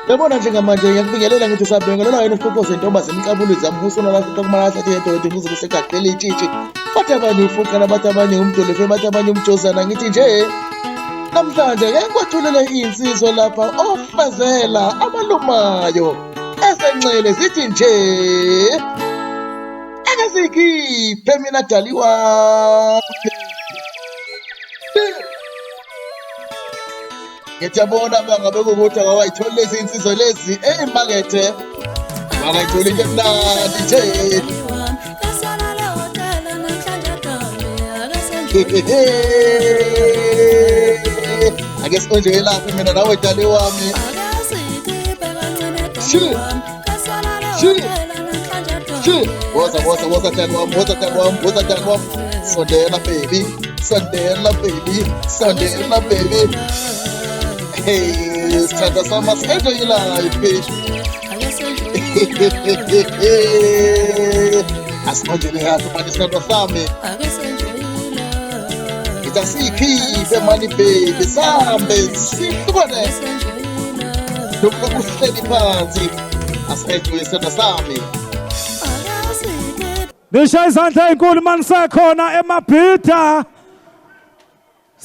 Yabona njengamanje ngiyakubingelela ngithi sabingelela yena uFukoze intombazi emcabuli zami usona la futhi kumala sathi yedwa umuzi kusegaqele itshitshi. Bathi abanye ufuqana bathi abanye umdolofe bathi abanye umjozana ngithi nje namhlanje ngeke kwathulele insizwa lapha ofezela amalumayo. Esencele zithi nje akazikhiphe mina dali wami. Ngiyabona bangabe ukuthi awayithola lezi insizwa lezi emakethe wakayithola into emnandi nje. Ake sikonje lapha mina nawe dali wami. Woza dali wami. Sondela baby. Hey, sithanda sama senje life. Asikonjele yapha manje sithanda sami. Ngitasikhiphe mani baby sambe sihlukane. Lokho kuhleli phansi. Asienjoy sithanda sami. Nishaya izandla ezinkulu manisekhona eMabhida.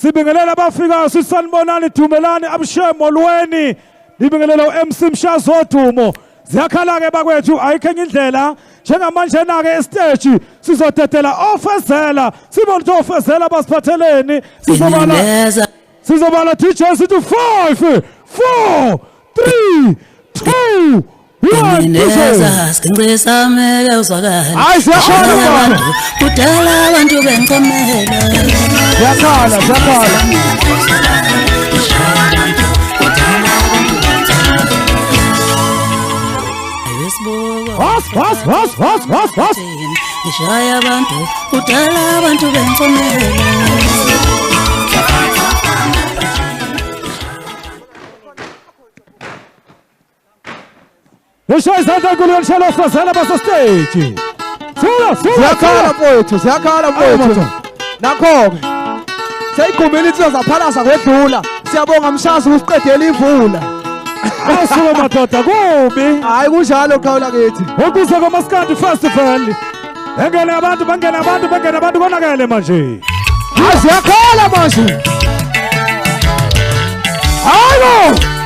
Sibingelela abafikayo sisanibonani Dumelani Abshemo Lweni. Libingelela uMC Mshazo Dumo. Ziyakhala ke bakwethu ayikho enye indlela njengamanje na ke stage sizodedela ofezela sibona ukuthi ofezela basiphatheleni sizobala DJ sithi 5 4 3 2 Ngineza singcisa meke uzwakala abantu kudala abantu bengcomela yakhala was ngishaya abantu kudala abantu bengcomela Nishaya izandla ezinkulu nishela ofezela basa stage. Siyakhala mfowethu. Nakho-ke seyigqumile insizwa zaphalasa kwedlula. Siyabonga Mshazi usiqedela imvula. Asuke madoda kubi. Hayi kunjalo khawula kithi. Ukuze komaskandi festival. Bangene abantu konakele manje. Siyakhala manje. Hayi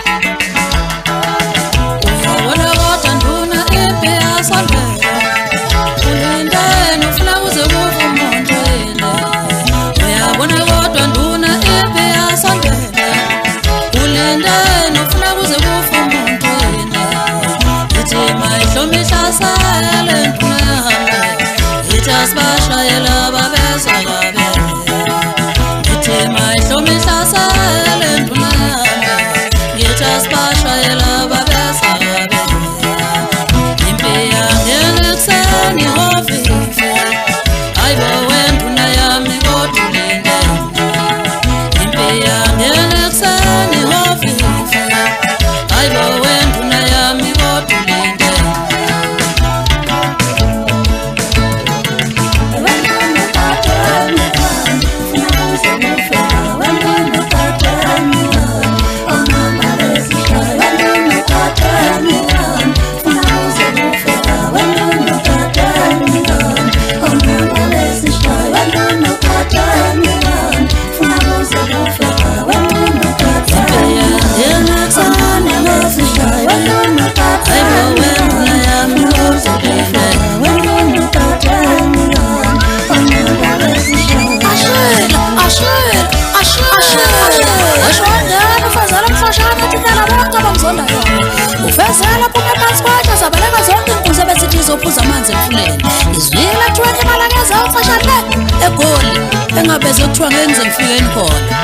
ufezela phume phansi kwakhe zabaleka zonke inkunzi ebesithi zophuza amanzi emfuleni izwila kuthiwa ngemalangeza ufasha le egoli engabeze kuthiwa ngenze ngifike khona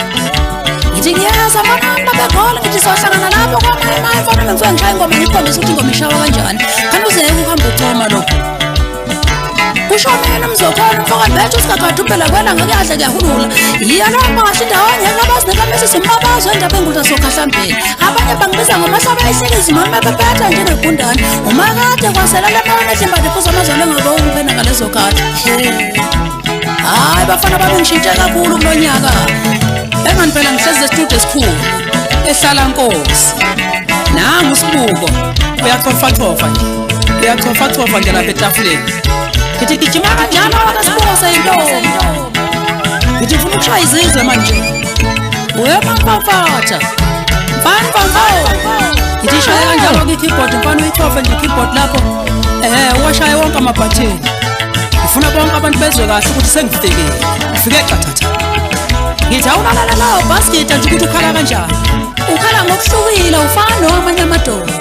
ngithi ngiyaza manamba begoli ngithi sohlangana lapho kwamanye maye mfana ngifike ngishaya ingoma ngikhombisa ukuthi ingoma ishawa kanjani kanti uzeke uhamba uthoma lokho kushonela mzokhona mfokani bethu usikagada uphela kwela ngekuyadla kuyahulula yiyalamba kahle indawo ngengabazi nekamesisi mabazo endaba engulta sokhahlambeni abanye bangibiza ngomahlaba ayisikizi mama bephetha njenegundane umakade kwasela lemona ehlimba diphuza amazolo engabo ungibena ngalezo kade hayi bafana babe ngishintshe kakhulu kulonyaka engani phela ngihlezi estudio esikhulu ehlala Nkosi nangu umvuko uyathofa-thofa nje uyathofa-thofa nje lapha etafuleni ngithi gijima kanjalo akasibuko seyintombi ngithi funa ukushaya izizwe manje uyemampamfatha mfanifamfo ngithi shaya kanjalo kwi-keyboard mfana uyithofe nje i-keyboard lapho uwashaya wonke amabhathini ngifuna bonke abantu bezwe kahle ukuthi sengifikile ngifike qathatha ngithi awulalalawo bhaskita nje ukuthi ukhala kanjani ukhala ngokuhlukile ufana nowamanye amadoda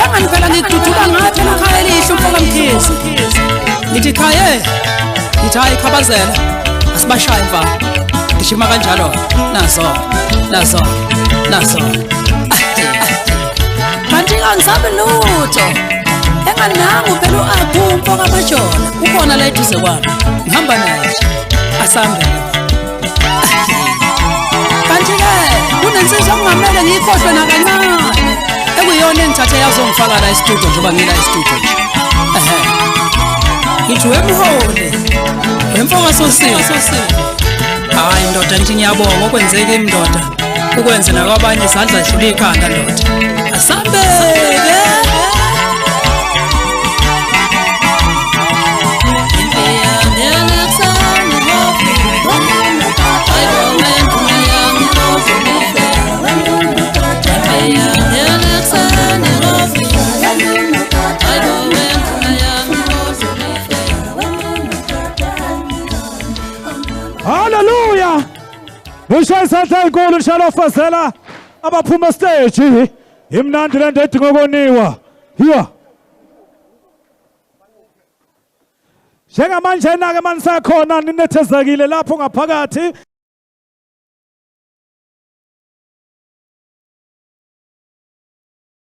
engani phela ngikududuka ngathi ukhaya elihle umfoka mkhizi ngithi khaye ngithi hayi khabazela asibashaye mfana ngishima kanjalo nazo kanti kangisabi lutho engani nangu phela u-Abu umfoka amajona ukhona la eduze kwami ngihamba naye nje asambele kanti-ke kunensizwa okungamele ngiyikhohlwe nakancane ekuyiyona engithathe yazongifaka la estudio njengoba ngila estudio nje ngithi wemholi wemfoka sosiwe hayi ndoda nje ngiyabonga okwenzeka imndoda ukwenze nakwabanye izandla zidlula ikhanda ndoda asambeke Hallelujah! Ushaya isandla enkulu lishalofazela abaphuma stage imnandi le nto edinga ukoniwa hiya njengamanje na-ke manisakhona ninethezekile lapho ngaphakathi